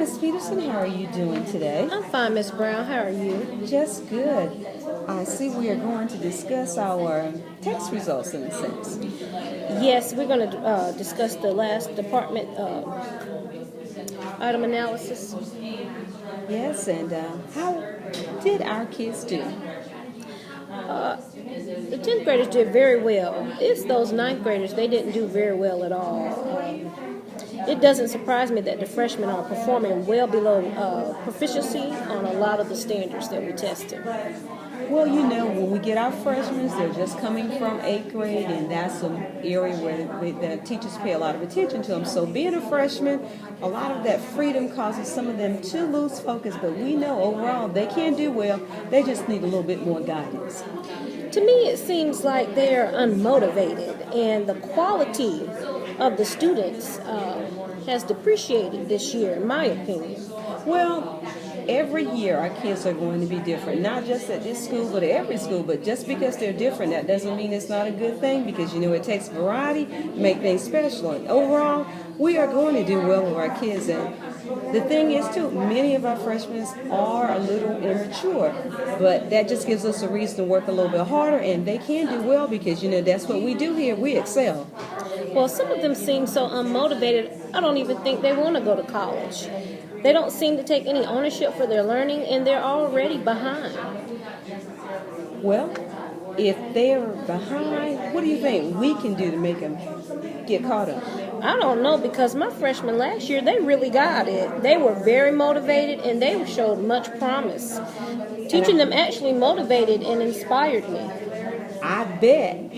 Miss Peterson. How are you doing today? I'm fine, Miss Brown. How are you? Just good. I see we are going to discuss our test results in a sense. Yes, we're going to discuss the last department item analysis. Yes, and how did our kids do? The 10th graders did very well. It's those ninth graders, they didn't do very well at all. It doesn't surprise me that the freshmen are performing well below proficiency on a lot of the standards that we tested. Well, when we get our freshmen, they're just coming from 8th grade, and that's an area where the teachers pay a lot of attention to them. So being a freshman, a lot of that freedom causes some of them to lose focus, but we know overall they can do well. They just need a little bit more guidance. To me, it seems like they're unmotivated, and the quality of the students has depreciated this year, in my opinion. Well, every year our kids are going to be different, not just at this school, but at every school. But just because they're different, that doesn't mean it's not a good thing, because it takes variety to make things special. And overall, we are going to do well with our kids. And the thing is, too, many of our freshmen are a little immature, but that just gives us a reason to work a little bit harder, and they can do well because, that's what we do here. We excel. Well, some of them seem so unmotivated, I don't even think they want to go to college. They don't seem to take any ownership for their learning, and they're already behind. Well, if they're behind, what do you think we can do to make them get caught up? I don't know, because my freshmen last year, they really got it. They were very motivated, and they showed much promise. Teaching them actually motivated and inspired me. I bet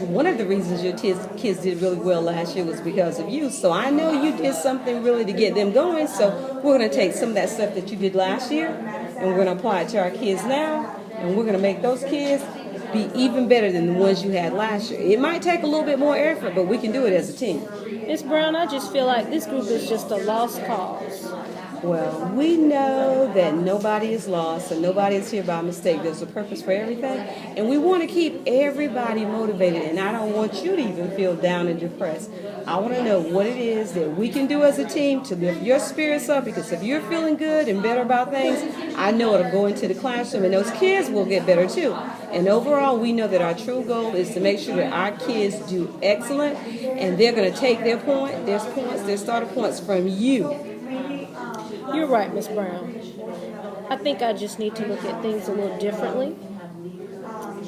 one of the reasons your kids did really well last year was because of you. So I know you did something really to get them going. So we're going to take some of that stuff that you did last year, and we're going to apply it to our kids now, and we're going to make those kids be even better than the ones you had last year. It might take a little bit more effort, but we can do it as a team. Miss Brown, I just feel like this group is just a lost cause. Well, we know that nobody is lost and nobody is here by mistake. There's a purpose for everything, and we want to keep everybody motivated, and I don't want you to even feel down and depressed. I want to know what it is that we can do as a team to lift your spirits up, because if you're feeling good and better about things, I know it'll go into the classroom, and those kids will get better too. And overall, we know that our true goal is to make sure that our kids do excellent, and they're going to take their starter points from you. You're right, Miss Brown. I think I just need to look at things a little differently,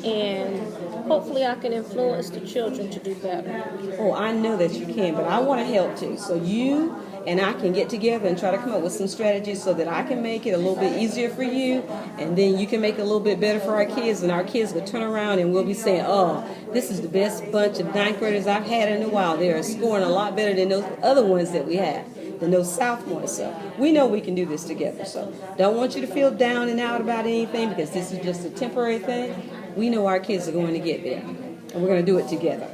and hopefully I can influence the children to do better. Oh, I know that you can, but I want to help too. So you and I can get together and try to come up with some strategies so that I can make it a little bit easier for you, and then you can make it a little bit better for our kids, and our kids will turn around and we'll be saying, oh, this is the best bunch of ninth graders I've had in a while. They are scoring a lot better than those other ones that we had, than those sophomores. So we know we can do this together. So don't want you to feel down and out about anything, because this is just a temporary thing. We know our kids are going to get there, and we're going to do it together.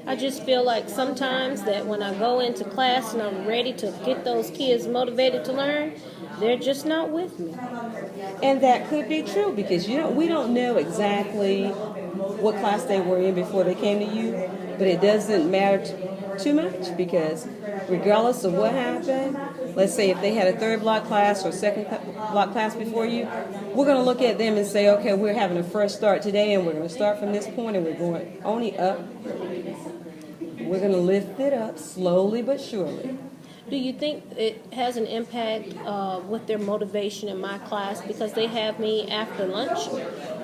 I just feel like sometimes that when I go into class and I'm ready to get those kids motivated to learn, they're just not with me. And that could be true, because we don't know exactly what class they were in before they came to you, but it doesn't matter too much, because regardless of what happened, let's say if they had a third block class or second block class before you, we're going to look at them and say, okay, we're having a fresh start today, and we're going to start from this point, and we're going only up. We're going to lift it up slowly but surely. Do you think it has an impact with their motivation in my class because they have me after lunch?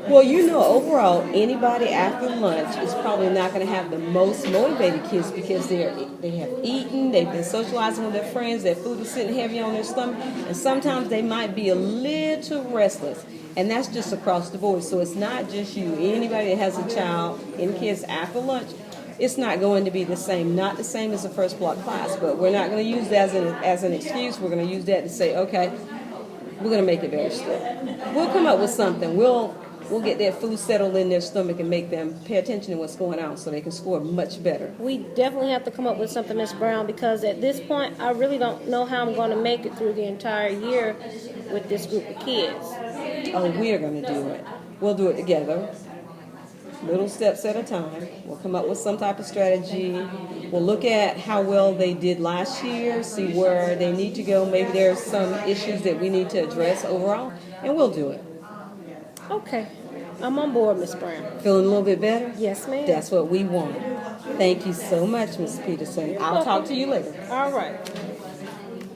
Well, overall, anybody after lunch is probably not going to have the most motivated kids, because they have eaten, they've been socializing with their friends, their food is sitting heavy on their stomach, and sometimes they might be a little restless. And that's just across the board. So it's not just you. Anybody that has a child and kids after lunch, it's not going to be the same. Not the same as the first block class, but we're not going to use that as an excuse. We're going to use that to say, okay, we're going to make it better still. We'll come up with something. We'll get that food settled in their stomach and make them pay attention to what's going on so they can score much better. We definitely have to come up with something, Miss Brown, because at this point, I really don't know how I'm going to make it through the entire year with this group of kids. Oh, we are going to do it. We'll do it together. little steps at a time. We'll come up with some type of strategy. We'll look at how well they did last year, see where they need to go. Maybe there's some issues that we need to address overall, and we'll do it. Okay. I'm on board, Miss Brown. Feeling a little bit better? Yes, ma'am. That's what we want. Thank you so much, Ms. Peterson. I'll talk to you later. All right.